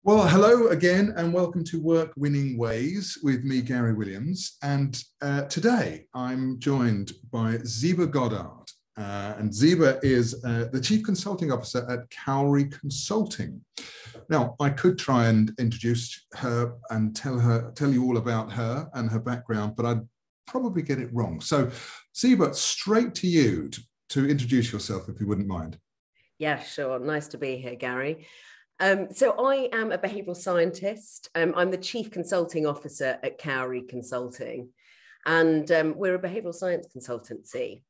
Well, hello again and welcome to Work Winning Ways with me, Gary Williams. And today I'm joined by Ziba Goddard. And Ziba is the Chief Consulting Officer at Cowry Consulting. Now, I could try and introduce her and tell you all about her and her background, but I'd probably get it wrong. So Ziba, straight to you to introduce yourself, if you wouldn't mind. Yeah, sure. Nice to be here, Gary. So I am a behavioural scientist. I'm the Chief Consulting Officer at Cowry Consulting, and we're a behavioural science consultancy.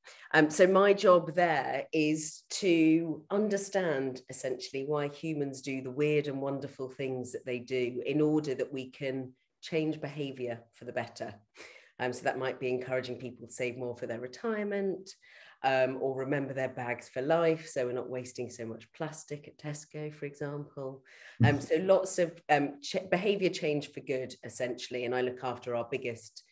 So my job there is to understand essentially why humans do the weird and wonderful things that they do in order that we can change behaviour for the better. So that might be encouraging people to save more for their retirement, or remember their bags for life, so we're not wasting so much plastic at Tesco, for example. So lots of behaviour change for good, essentially, and I look after our biggest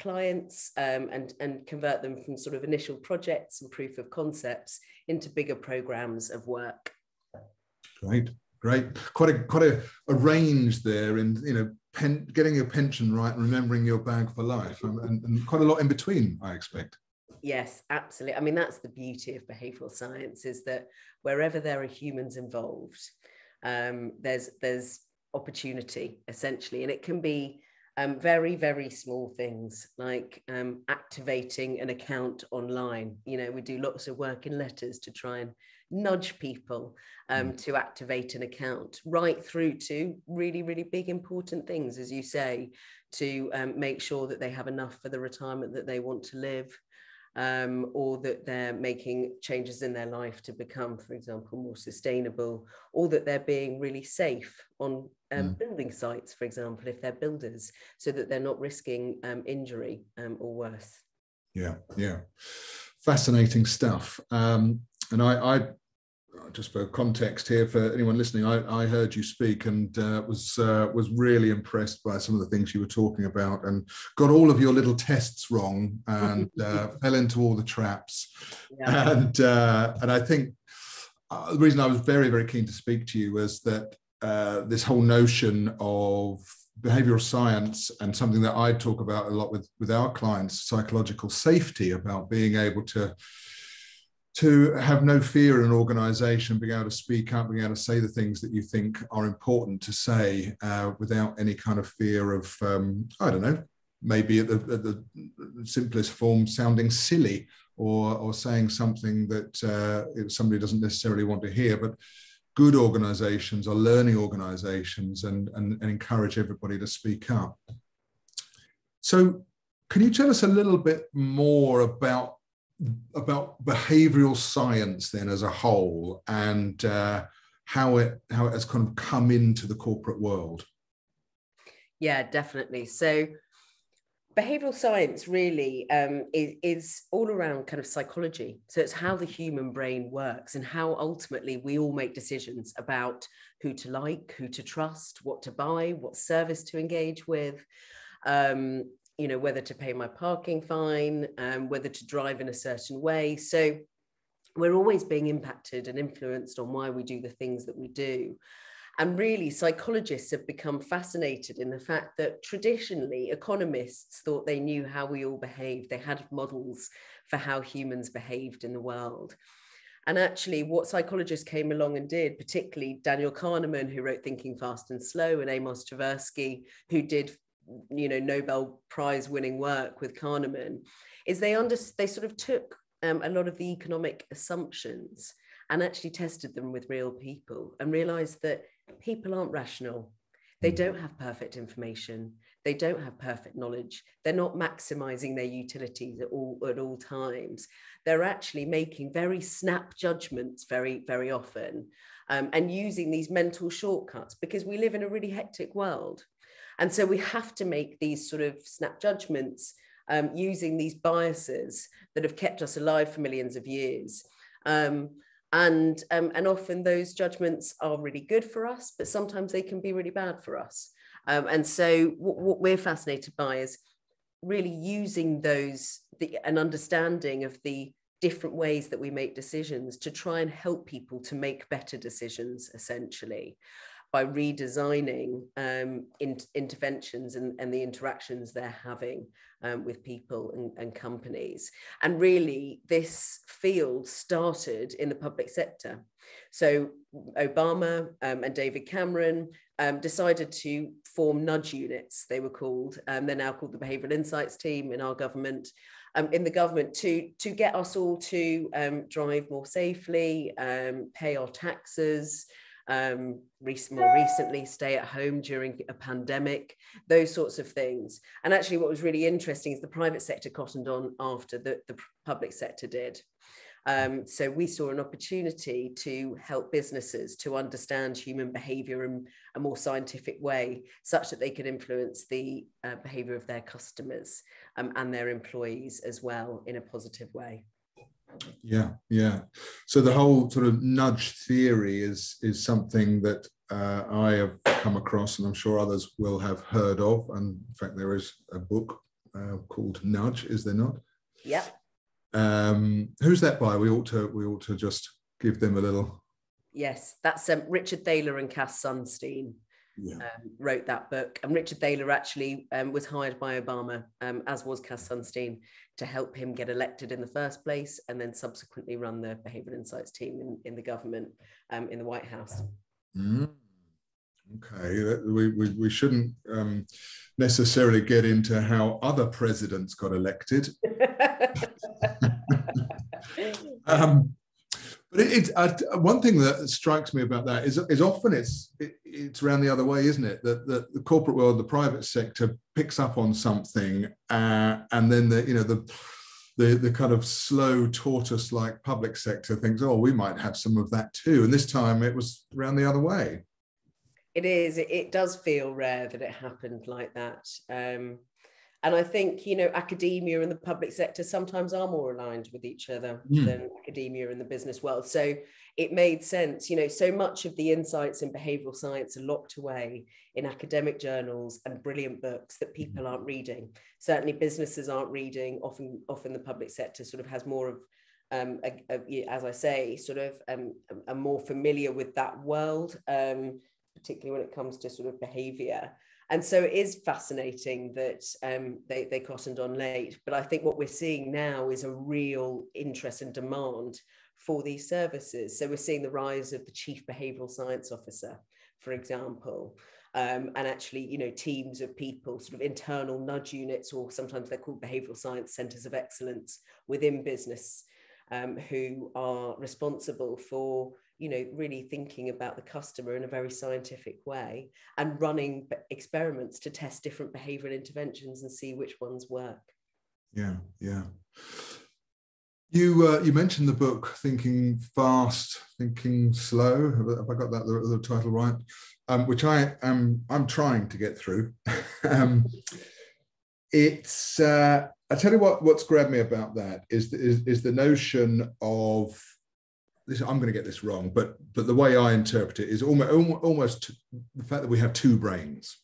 clients and convert them from sort of initial projects and proof of concepts into bigger programs of work. Great. Quite a range there in, getting your pension right and remembering your bag for life, and quite a lot in between, I expect. Yes, absolutely. I mean, that's the beauty of behavioural science, is that wherever there are humans involved, there's opportunity, essentially. And it can be very, very small things like activating an account online. We do lots of work in letters to try and nudge people to activate an account, right through to really, really big, important things, as you say, to make sure that they have enough for the retirement that they want to live. Or that they're making changes in their life to become, for example, more sustainable, or that they're being really safe on building sites, for example, if they're builders, so that they're not risking injury or worse. Yeah. Fascinating stuff. And I just for context here for anyone listening, I heard you speak and was really impressed by some of the things you were talking about, and got all of your little tests wrong and fell into all the traps. Yeah. And I think the reason I was very, very keen to speak to you was that this whole notion of behavioral science, and something that I talk about a lot with our clients, psychological safety, about being able to have no fear in an organization, being able to speak up, being able to say the things that you think are important to say without any kind of fear of, I don't know, maybe at the simplest form, sounding silly or saying something that somebody doesn't necessarily want to hear. But good organizations are learning organizations and encourage everybody to speak up. So can you tell us a little bit more about behavioral science then as a whole, and how it has kind of come into the corporate world? Yeah, definitely. So behavioral science really is all around kind of psychology. So it's how the human brain works and how ultimately we all make decisions about who to like, who to trust, what to buy, what service to engage with. Whether to pay my parking fine, whether to drive in a certain way. So we're always being impacted and influenced on why we do the things that we do. And really, psychologists have become fascinated in the fact that traditionally economists thought they knew how we all behaved. They had models for how humans behaved in the world. And actually, what psychologists came along and did, particularly Daniel Kahneman, who wrote Thinking Fast and Slow, and Amos Tversky, who did Nobel Prize winning work with Kahneman, is they sort of took a lot of the economic assumptions and actually tested them with real people and realized that people aren't rational. They don't have perfect information. They don't have perfect knowledge. They're not maximizing their utilities at all times. They're actually making very snap judgments very, very often, and using these mental shortcuts because we live in a really hectic world. And so we have to make these sort of snap judgments using these biases that have kept us alive for millions of years. And often those judgments are really good for us, but sometimes they can be really bad for us. And so what we're fascinated by is really using an understanding of the different ways that we make decisions to try and help people to make better decisions, essentially, by redesigning interventions and the interactions they're having with people and companies. And really, this field started in the public sector. So Obama and David Cameron decided to form nudge units, they were called. They're now called the Behavioural Insights Team in our government, in the government, to get us all to drive more safely, pay our taxes, more recently, stay at home during a pandemic, those sorts of things. And actually what was really interesting is the private sector cottoned on after the public sector did. So we saw an opportunity to help businesses to understand human behaviour in a more scientific way, such that they could influence the behaviour of their customers and their employees as well in a positive way. Yeah, yeah. So the whole sort of nudge theory is something that I have come across, and I'm sure others will have heard of. And in fact, there is a book called Nudge, is there not? Yeah. Who's that by? We ought to just give them a little. Yes, that's Richard Thaler and Cass Sunstein. Yeah. Wrote that book, and Richard Thaler actually was hired by Obama, as was Cass Sunstein, to help him get elected in the first place, and then subsequently run the Behavioural Insights Team in the government, in the White House. Mm. Okay, we shouldn't necessarily get into how other presidents got elected. But one thing that strikes me about that is often it's around the other way, isn't it? That the corporate world, the private sector picks up on something, and then the kind of slow tortoise-like public sector thinks, oh, we might have some of that too. And this time it was around the other way. It is. It does feel rare that it happened like that. And I think, academia and the public sector sometimes are more aligned with each other than academia and the business world. So it made sense, so much of the insights in behavioural science are locked away in academic journals and brilliant books that people aren't reading. Certainly businesses aren't reading. Often the public sector sort of has more of, as I say, sort of are more familiar with that world, particularly when it comes to sort of behaviour. And so it is fascinating that they cottoned on late. But I think what we're seeing now is a real interest and demand for these services. So we're seeing the rise of the Chief Behavioural Science Officer, for example, and actually, teams of people, sort of internal nudge units, or sometimes they're called behavioural science centres of excellence within business, who are responsible for really thinking about the customer in a very scientific way and running experiments to test different behavioural interventions and see which ones work. Yeah, yeah. You mentioned the book Thinking Fast, Thinking Slow. Have I got that the title right? Which I'm trying to get through. It's I tell you what's grabbed me about that is the notion of this. I'm going to get this wrong, but the way I interpret it is almost the fact that we have two brains.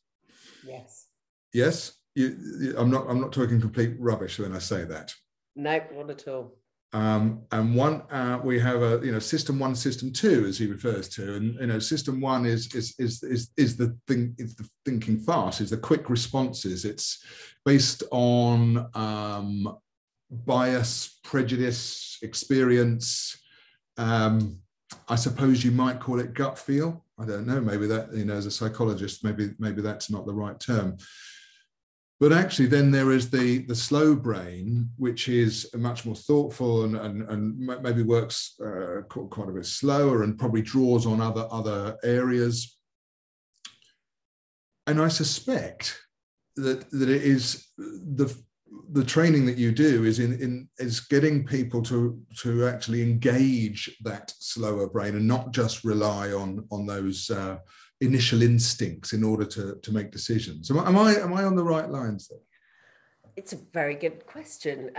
Yes. Yes. I'm not talking complete rubbish when I say that. No, not at all. And one we have a system one, system two, as he refers to, and system one is the thinking fast, is the quick responses. It's based on bias, prejudice, experience. I suppose you might call it gut feel. I don't know. Maybe that, as a psychologist, maybe that's not the right term. But actually, then there is the slow brain, which is much more thoughtful and maybe works quite a bit slower and probably draws on other areas. And I suspect that it is the training that you do is getting people to actually engage that slower brain and not just rely on those initial instincts in order to make decisions. Am I on the right lines there? It's a very good question.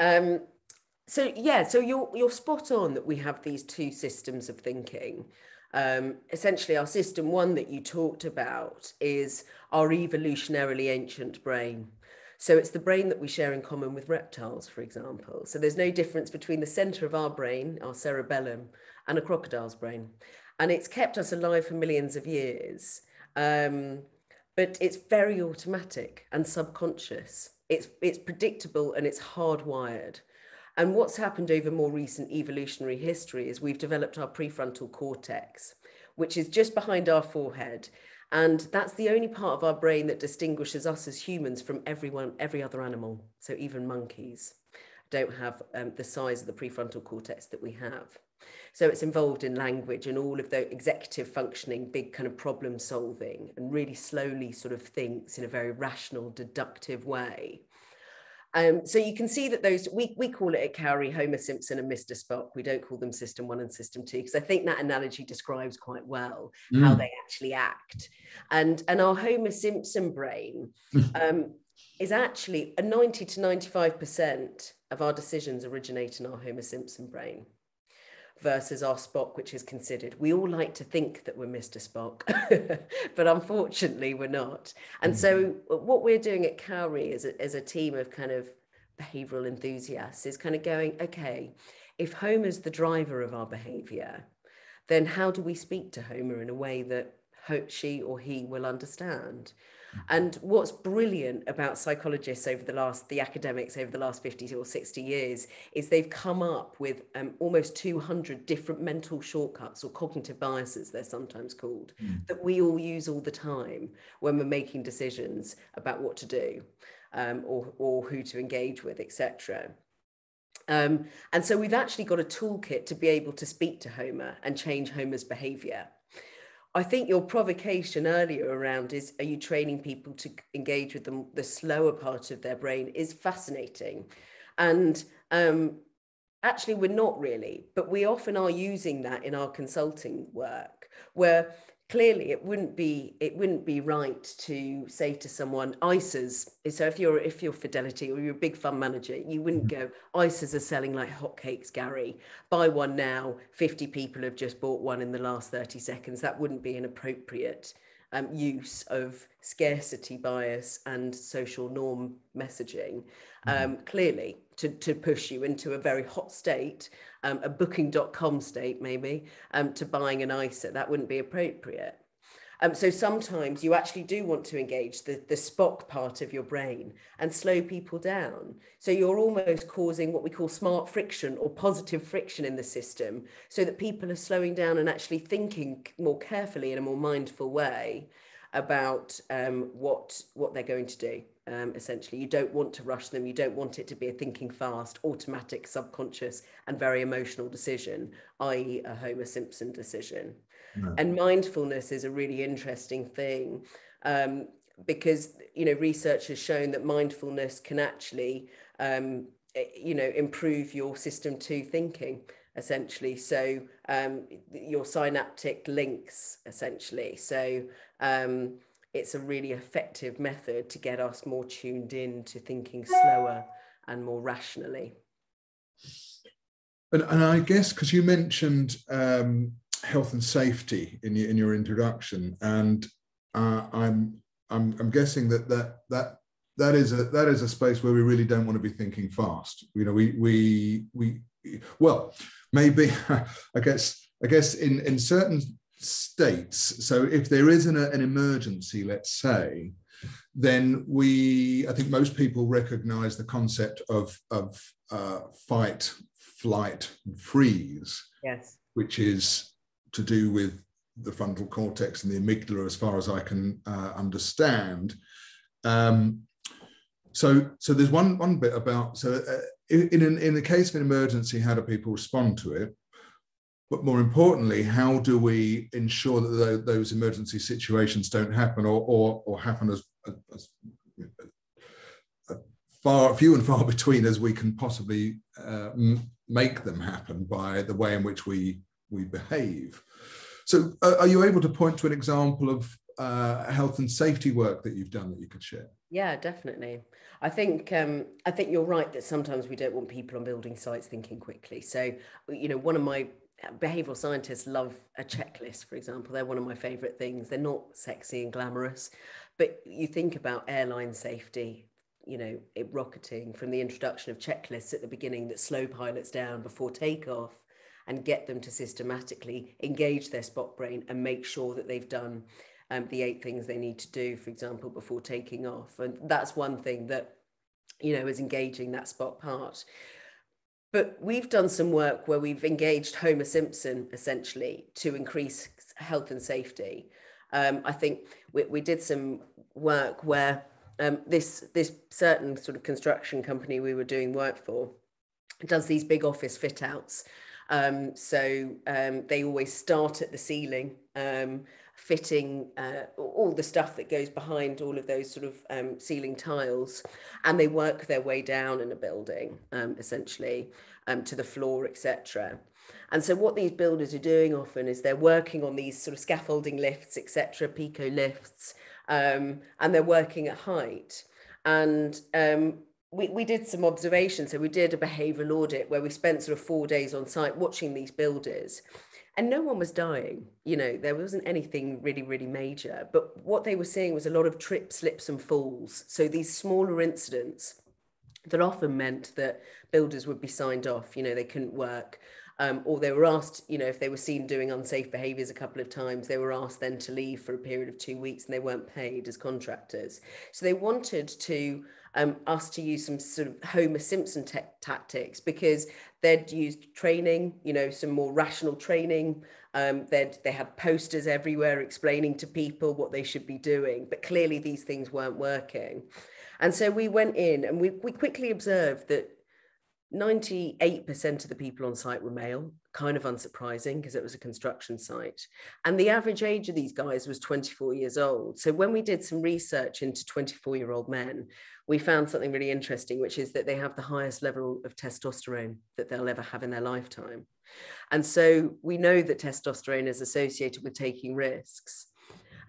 So you're spot on that we have these two systems of thinking. Essentially, our system one that you talked about is our evolutionarily ancient brain. So it's the brain that we share in common with reptiles, for example. So there's no difference between the center of our brain, our cerebellum, and a crocodile's brain. And it's kept us alive for millions of years. But it's very automatic and subconscious. It's predictable and it's hardwired. And what's happened over more recent evolutionary history is we've developed our prefrontal cortex, which is just behind our forehead. And that's the only part of our brain that distinguishes us as humans from every other animal. So even monkeys don't have the size of the prefrontal cortex that we have. So it's involved in language and all of the executive functioning, big kind of problem solving, and really slowly sort of thinks in a very rational, deductive way. So you can see that those, we call it at Cowry Homer Simpson and Mr. Spock. We don't call them System 1 and System 2, because I think that analogy describes quite well how they actually act. And our Homer Simpson brain is actually 90 to 95% of our decisions originate in our Homer Simpson brain, versus our Spock, which is considered. We all like to think that we're Mr. Spock, but unfortunately we're not. And so what we're doing at Cowry as a team of kind of behavioural enthusiasts is kind of going, okay, if Homer's the driver of our behaviour, then how do we speak to Homer in a way that she or he will understand? And what's brilliant about psychologists the academics over the last 50 or 60 years is they've come up with almost 200 different mental shortcuts, or cognitive biases they're sometimes called, that we all use all the time when we're making decisions about what to do, or who to engage with, etc. And so we've actually got a toolkit to be able to speak to Homer and change Homer's behavior. I think your provocation earlier around are you training people to engage with the slower part of their brain is fascinating. And actually, we're not really, but we often are using that in our consulting work, where clearly it wouldn't be right to say to someone, ISAs. So if you're Fidelity or you're a big fund manager, you wouldn't go, ISAs are selling like hotcakes, Gary. Buy one now. 50 people have just bought one in the last 30 seconds. That wouldn't be an appropriate use of scarcity bias and social norm messaging, clearly to push you into a very hot state, a booking.com state maybe, to buying an ISA. That wouldn't be appropriate. So sometimes you actually do want to engage the Spock part of your brain and slow people down. So you're almost causing what we call smart friction or positive friction in the system, so that people are slowing down and actually thinking more carefully in a more mindful way about what they're going to do. Essentially, you don't want to rush them. You don't want it to be a thinking fast, automatic, subconscious, and very emotional decision, i.e. a Homer Simpson decision. No. And mindfulness is a really interesting thing, because, research has shown that mindfulness can actually, improve your system 2 thinking, essentially. So your synaptic links, essentially. So it's a really effective method to get us more tuned in to thinking slower and more rationally. And I guess, because you mentioned health and safety in your introduction, and I'm guessing that is a space where we really don't want to be thinking fast. Well, maybe I guess in certain states. So if there is an emergency, let's say, then I think most people recognize the concept of fight, flight, and freeze. Yes. Which is to do with the frontal cortex and the amygdala, as far as I can understand. So there's one bit about, in the case of an emergency, how do people respond to it? But more importantly, how do we ensure that those emergency situations don't happen, or happen as few and far between as we can possibly make them happen by the way in which we behave? So are you able to point to an example of health and safety work that you've done that you could share? Yeah, definitely. I think you're right that sometimes we don't want people on building sites thinking quickly. So, one of my behavioural scientists love a checklist, for example. They're one of my favourite things. They're not sexy and glamorous, but you think about airline safety, rocketing, from the introduction of checklists at the beginning that slow pilots down before takeoff and get them to systematically engage their Spock brain and make sure that they've done the 8 things they need to do, for example, before taking off. And that's one thing that, is engaging that spot part. But we've done some work where we've engaged Homer Simpson, essentially, to increase health and safety. I think we did some work where this certain sort of construction company we were doing work for does these big office fit outs. So they always start at the ceiling, fitting all the stuff that goes behind all of those sort of ceiling tiles, and they work their way down in a building, essentially, to the floor, etc. And so what these builders are doing often is they're working on these sort of scaffolding lifts, etc., pico lifts, and they're working at height. And we did some observations. So we did a behavioural audit where we spent sort of 4 days on site watching these builders, and no one was dying. There wasn't anything really, really major. But what they were seeing was a lot of trips, slips and falls. So these smaller incidents that often meant that builders would be signed off, they couldn't work. Or they were asked, if they were seen doing unsafe behaviours a couple of times, they were asked then to leave for a period of 2 weeks, and they weren't paid as contractors. So they wanted to us to use some sort of Homer Simpson tactics, because they'd used training, some more rational training. They had posters everywhere explaining to people what they should be doing, but clearly these things weren't working. And so we went in and we quickly observed that 98% of the people on site were male, kind of unsurprising because it was a construction site. And the average age of these guys was 24 years old. So when we did some research into 24-year-old men, we found something really interesting, which is that they have the highest level of testosterone that they'll ever have in their lifetime. And so we know that testosterone is associated with taking risks.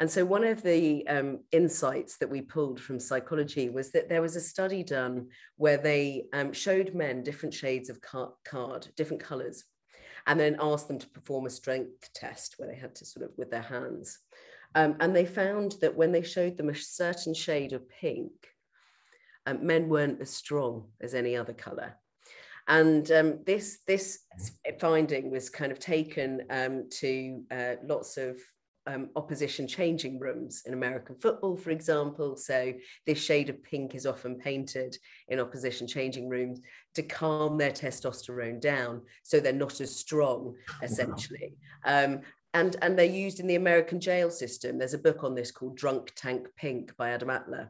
And so one of the insights that we pulled from psychology was that there was a study done where they showed men different shades of card, different colors, and then asked them to perform a strength test where they had to sort of with their hands. And they found that when they showed them a certain shade of pink, men weren't as strong as any other color. And this finding was kind of taken to lots of opposition changing rooms in American football, for example. So this shade of pink is often painted in opposition changing rooms to calm their testosterone down, so they're not as strong, essentially. And they're used in the American jail system. There's a book on this called Drunk Tank Pink by Adam Atler.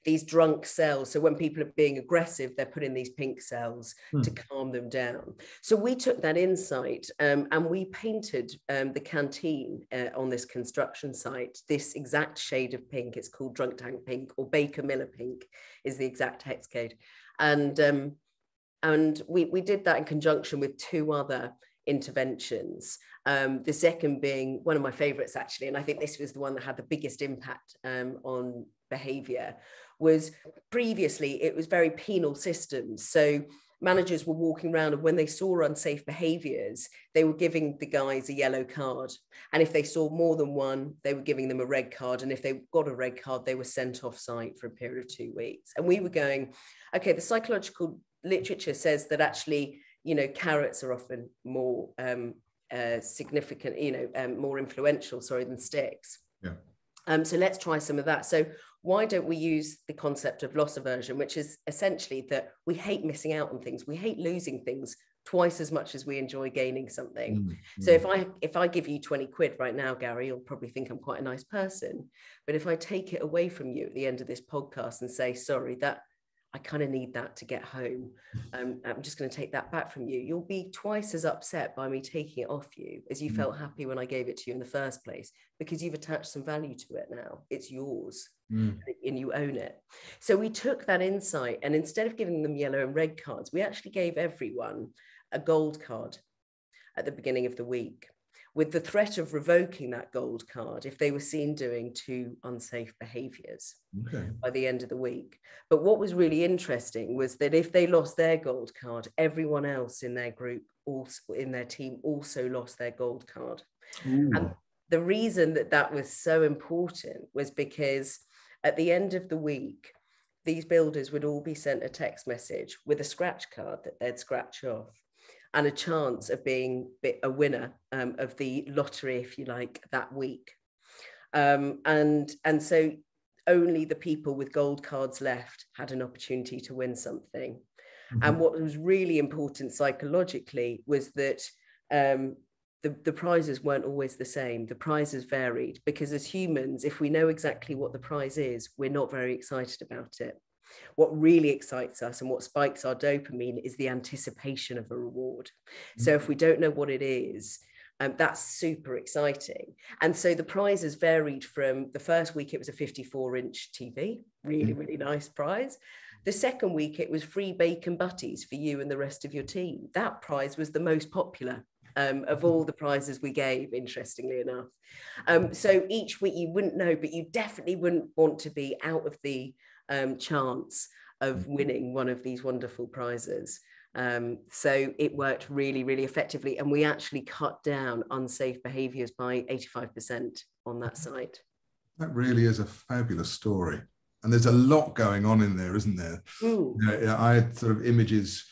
These drunk cells, so when people are being aggressive, they're put in these pink cells to calm them down. So we took that insight and we painted the canteen on this construction site this exact shade of pink. It's called Drunk Tank Pink, or Baker Miller Pink is the exact hex code. And we did that in conjunction with 2 other interventions. The second being one of my favorites, actually, and I think this was the one that had the biggest impact on behavior, was previously it was very penal systems. So managers were walking around, and when they saw unsafe behaviors, they were giving the guys a yellow card. And if they saw more than one, they were giving them a red card. And if they got a red card, they were sent off site for a period of 2 weeks. And we were going, okay, the psychological literature says that actually, carrots are often more significant, more influential, than sticks. Yeah. So let's try some of that. So why don't we use the concept of loss aversion, which is essentially that we hate missing out on things. We hate losing things twice as much as we enjoy gaining something. So if I give you 20 quid right now, Gary, you'll probably think I'm quite a nice person. But if I take it away from you at the end of this podcast and say, sorry, that I kind of need that to get home, I'm just going to take that back from you, you'll be twice as upset by me taking it off you as you felt happy when I gave it to you in the first place, because you've attached some value to it now. It's yours and you own it. So we took that insight, and instead of giving them yellow and red cards, we actually gave everyone a gold card at the beginning of the week, with the threat of revoking that gold card if they were seen doing 2 unsafe behaviours by the end of the week. But what was really interesting was that if they lost their gold card, everyone else in their group, also in their team, also lost their gold card. And the reason that was so important was because at the end of the week, these builders would all be sent a text message with a scratch card that they'd scratch off, and a chance of being a winner of the lottery, if you like, that week. And so only the people with gold cards left had an opportunity to win something. Mm-hmm. And what was really important psychologically was that the prizes weren't always the same. The prizes varied, because as humans, if we know exactly what the prize is, we're not very excited about it. What really excites us and what spikes our dopamine is the anticipation of a reward. Mm-hmm. So if we don't know what it is, that's super exciting. And so the prizes varied from the first week, it was a 54-inch TV, really nice prize. The second week, it was free bacon butties for you and the rest of your team. That prize was the most popular of all the prizes we gave, interestingly enough. So each week you wouldn't know, but you definitely wouldn't want to be out of the chance of winning one of these wonderful prizes. So it worked really, really effectively. And we actually cut down unsafe behaviours by 85% on that site. That really is a fabulous story. And there's a lot going on in there, isn't there? You know, I had sort of images.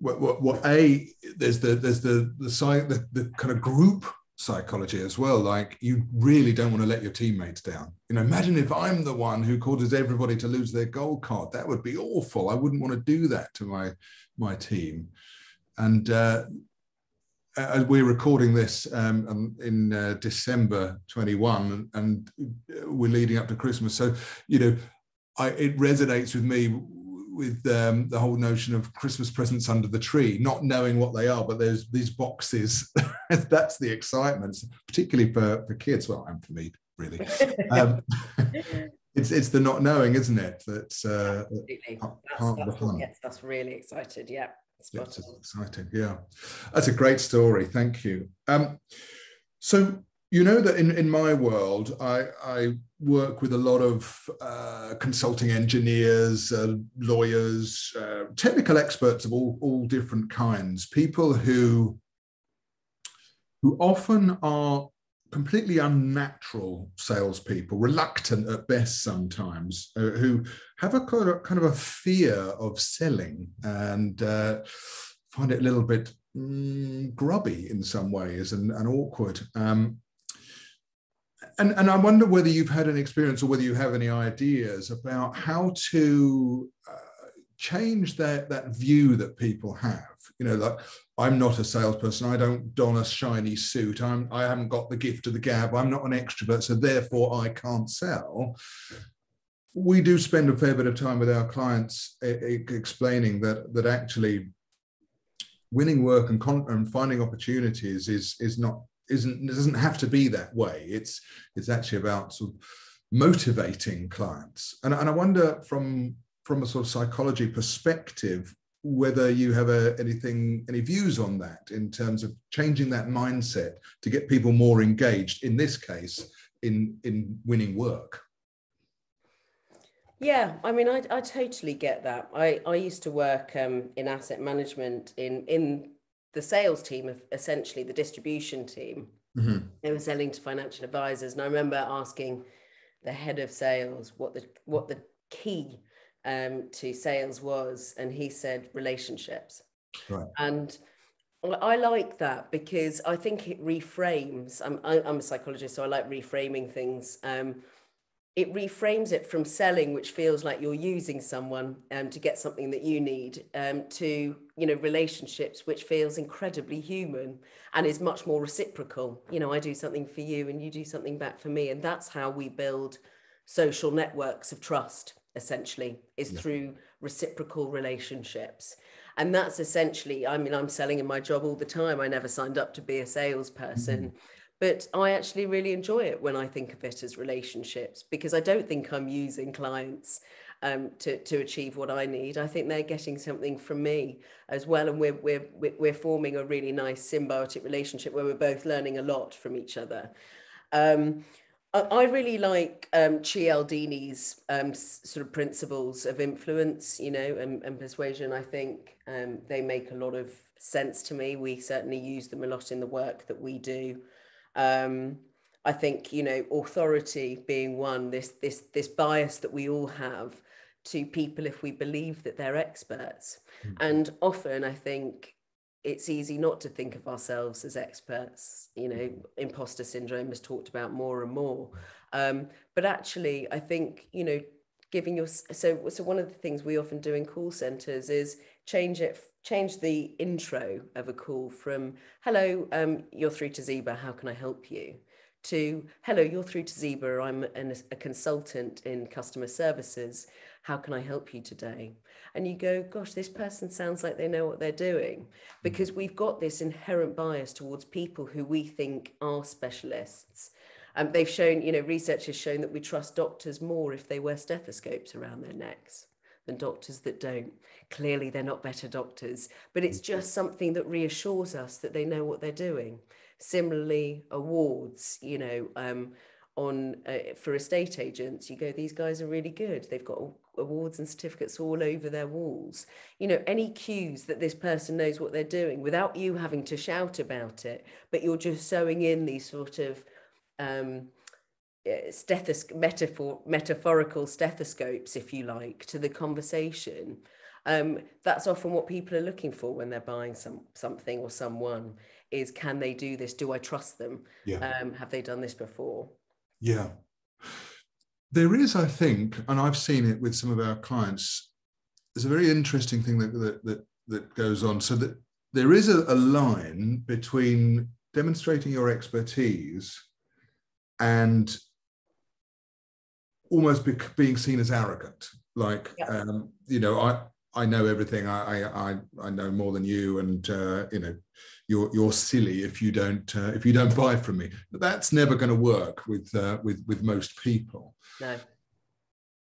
There's the kind of group psychology as well. Like, you really don't want to let your teammates down. You know, imagine if I'm the one who causes everybody to lose their gold card. That would be awful. I wouldn't want to do that to my team. And we're recording this in December 21, and we're leading up to Christmas. So, you know, it resonates with me with the whole notion of Christmas presents under the tree, not knowing what they are, but there's these boxes. That's the excitement, particularly for kids. Well, and for me, really. It's the not knowing, isn't it? That's what gets us really excited. Yeah, it's exciting. Yeah, that's a great story. Thank you. So, you know that in my world, I work with a lot of consulting engineers, lawyers, technical experts of all different kinds, people who often are completely unnatural salespeople, reluctant at best sometimes, who have a kind of a fear of selling and find it a little bit grubby in some ways and awkward. And I wonder whether you've had an experience or whether you have any ideas about how to change that view that people have. You know, like, I'm not a salesperson. I don't don a shiny suit. I haven't got the gift of the gab. I'm not an extrovert, so therefore I can't sell. We do spend a fair bit of time with our clients explaining that actually winning work and finding opportunities doesn't have to be that way. It's actually about sort of motivating clients. And I wonder from a sort of psychology perspective, whether you have any views on that in terms of changing that mindset to get people more engaged, in this case, in winning work. Yeah, I mean, I totally get that. I used to work in asset management in the sales team of essentially the distribution team. Mm-hmm. They were selling to financial advisors. And I remember asking the head of sales what the key to sales was. And he said relationships. Right. And I like that because I think it reframes. I'm a psychologist, so I like reframing things. It reframes it from selling, which feels like you're using someone to get something that you need, to, you know, relationships, which feels incredibly human and is much more reciprocal. You know, I do something for you and you do something back for me. And that's how we build social networks of trust, essentially, is through reciprocal relationships. And that's essentially, I mean, I'm selling in my job all the time. I never signed up to be a salesperson. Mm-hmm. But I actually really enjoy it when I think of it as relationships, because I don't think I'm using clients to achieve what I need. I think they're getting something from me as well. And we're forming a really nice symbiotic relationship where we're both learning a lot from each other. I really like Cialdini's sort of principles of influence, you know, and persuasion. I think they make a lot of sense to me. We certainly use them a lot in the work that we do. I think, you know, authority being one, this bias that we all have to people if we believe that they're experts. Mm-hmm. And often I think it's easy not to think of ourselves as experts. You know, imposter syndrome is talked about more and more. But actually, I think, you know, giving your, so one of the things we often do in call centers is change the intro of a call from, hello, you're through to Ziba, how can I help you? To, hello, you're through to Ziba, I'm a consultant in customer services, how can I help you today? And you go, gosh, this person sounds like they know what they're doing, because we've got this inherent bias towards people who we think are specialists. They've shown, you know, research has shown that we trust doctors more if they wear stethoscopes around their necks than doctors that don't. Clearly, they're not better doctors, but it's just something that reassures us that they know what they're doing. Similarly, awards, you know, for estate agents, you go, these guys are really good. They've got awards and certificates all over their walls. You know, any cues that this person knows what they're doing without you having to shout about it, but you're just sewing in these sort of metaphorical stethoscopes, if you like, to the conversation. That's often what people are looking for when they're buying something or someone, is, can they do this? Do I trust them? Yeah. Have they done this before? Yeah. There is, I think, and I've seen it with some of our clients, there's a very interesting thing that goes on. So that there is a line between demonstrating your expertise and almost being seen as arrogant. Like, Yeah. you know, I know everything. I know more than you, and you know, you're silly if you don't buy from me. But that's never going to work with most people. No.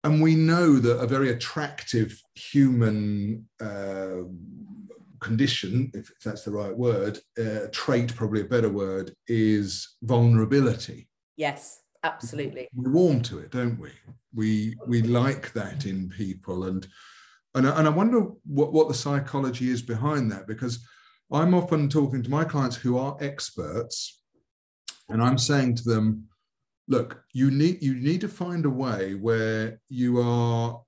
And we know that a very attractive human condition, if that's the right word, trait, probably a better word, is vulnerability. Yes, absolutely. We warm to it, don't we? We like that in people, and I wonder what the psychology is behind that, because I'm often talking to my clients who are experts, and I'm saying to them, look, you need to find a way where you are.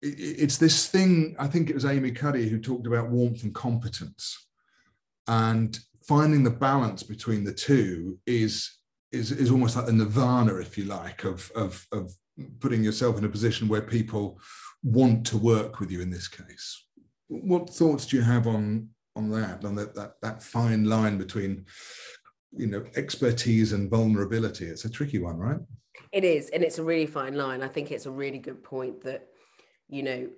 It's this thing. I think it was Amy Cuddy who talked about warmth and competence, and finding the balance between the two is almost like the nirvana, if you like, of putting yourself in a position where people want to work with you. In this case, what thoughts do you have on that fine line between, you know, expertise and vulnerability? It's a tricky one, right? It is, and it's a really fine line. I think it's a really good point that, you know,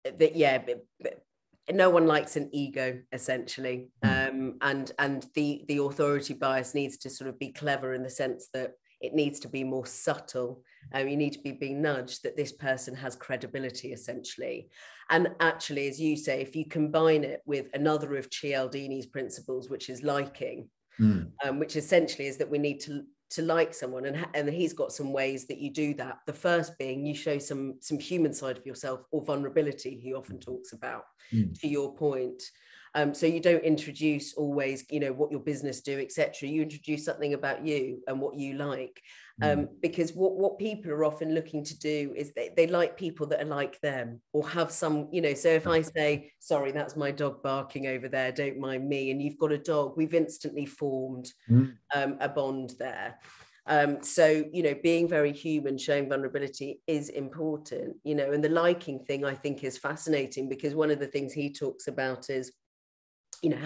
that, yeah, but no one likes an ego, essentially. And the authority bias needs to sort of be clever, in the sense that it needs to be more subtle. You need to be being nudged that this person has credibility, essentially. And actually, as you say, if you combine it with another of Cialdini's principles, which is liking, which essentially is that we need to like someone, and he's got some ways that you do that. The first being, you show some human side of yourself, or vulnerability, he often talks about, to your point. So you don't introduce always, you know, what your business do, etc. You introduce something about you and what you like, because what people are often looking to do is they like people that are like them, or have some, you know. So if I say, sorry, that's my dog barking over there, don't mind me, and you've got a dog, we've instantly formed a bond there. So, you know, being very human, showing vulnerability is important, you know. And the liking thing, I think, is fascinating, because one of the things he talks about is, you know,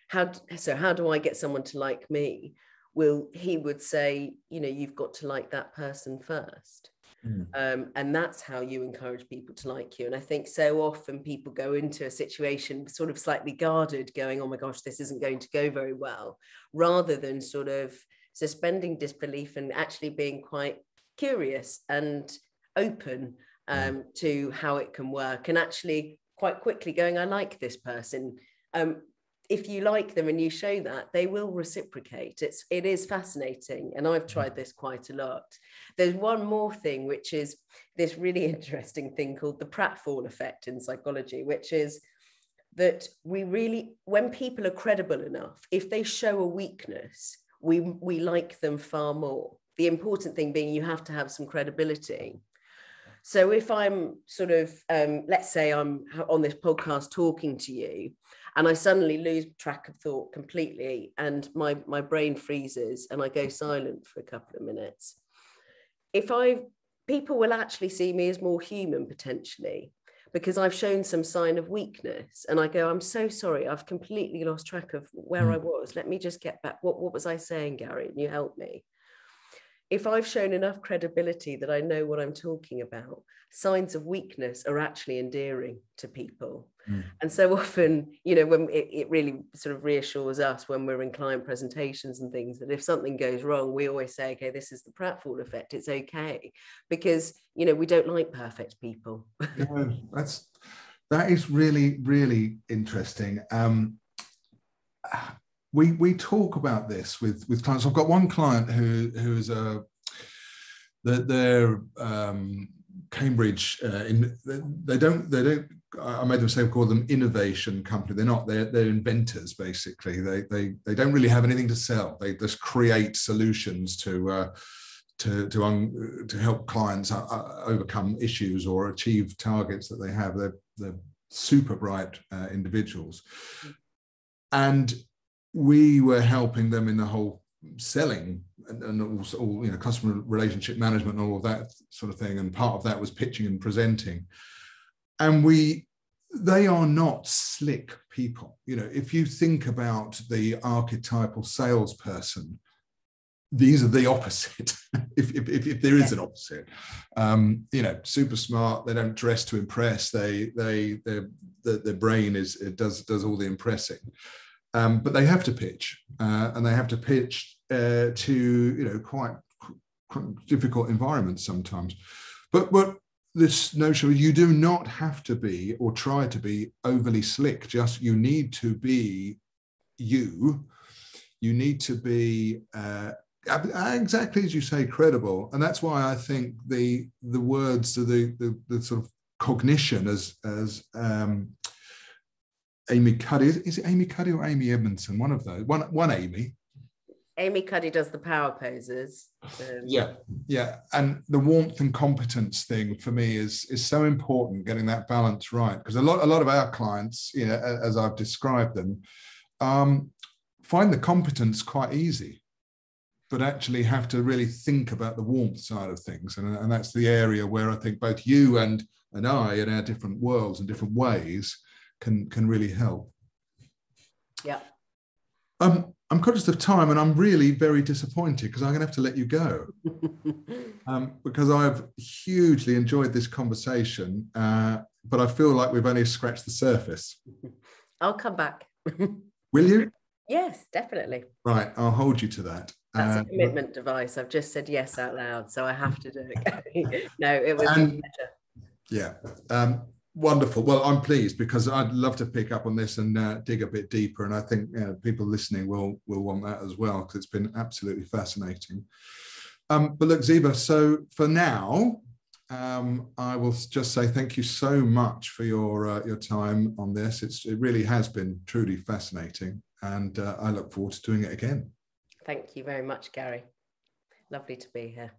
how do I get someone to like me? Well, he would say, you know, you've got to like that person first. And that's how you encourage people to like you. And I think so often people go into a situation sort of slightly guarded, going, oh my gosh, this isn't going to go very well, rather than sort of suspending disbelief and actually being quite curious and open to how it can work, and actually quite quickly going, I like this person. If you like them and you show that, they will reciprocate. It is fascinating, and I've tried this quite a lot. There's one more thing, which is this really interesting thing called the pratfall effect in psychology, which is that when people are credible enough, if they show a weakness, we like them far more. The important thing being, you have to have some credibility. So if I'm sort of, let's say I'm on this podcast talking to you, and I suddenly lose track of thought completely, and my brain freezes and I go silent for a couple of minutes, people will actually see me as more human potentially, because I've shown some sign of weakness, and I go, I'm so sorry, I've completely lost track of where I was. Let me just get back. What was I saying, Gary? And you help me. If I've shown enough credibility that I know what I'm talking about, signs of weakness are actually endearing to people. And so often, when it really sort of reassures us when we're in client presentations and things, that if something goes wrong, we always say, okay, this is the pratfall effect. It's okay. Because, we don't like perfect people. No, that is really, really interesting. We talk about this with clients. I've got one client who's they're Cambridge. They don't. I made them say we call them innovation company. They're not. They're inventors basically. They don't really have anything to sell. They just create solutions to help clients overcome issues or achieve targets that they have. They're super bright individuals, and we were helping them in the whole selling and also customer relationship management and all of that sort of thing. And part of that was pitching and presenting. And they are not slick people. If you think about the archetypal salesperson, these are the opposite. if there is an opposite, super smart. They don't dress to impress. Their brain does all the impressing. But they have to pitch, and they have to pitch to quite difficult environments sometimes. But this notion, you do not have to be or try to be overly slick. Just you need to be you. You need to be exactly as you say, credible. And that's why I think the words to the sort of cognition as Amy Cuddy, is it Amy Cuddy or Amy Edmondson? One of those, one Amy. Amy Cuddy does the power poses. Yeah. And the warmth and competence thing for me is so important, getting that balance right. Because a lot of our clients, as I've described them, find the competence quite easy, but actually have to really think about the warmth side of things. And that's the area where I think both you and I, in our different worlds and different ways, can really help. Yeah. I'm conscious of time, and I'm really very disappointed because I'm going to have to let you go because I've hugely enjoyed this conversation, but I feel like we've only scratched the surface. I'll come back. Will you? Yes, definitely. Right, I'll hold you to that. That's a commitment device. I've just said yes out loud, so I have to do it. No, it was a pleasure. Yeah. Wonderful. Well, I'm pleased because I'd love to pick up on this and dig a bit deeper. And I think people listening will want that as well, because it's been absolutely fascinating. But look, Ziba, so for now, I will just say thank you so much for your time on this. It really has been truly fascinating. And I look forward to doing it again. Thank you very much, Gary. Lovely to be here.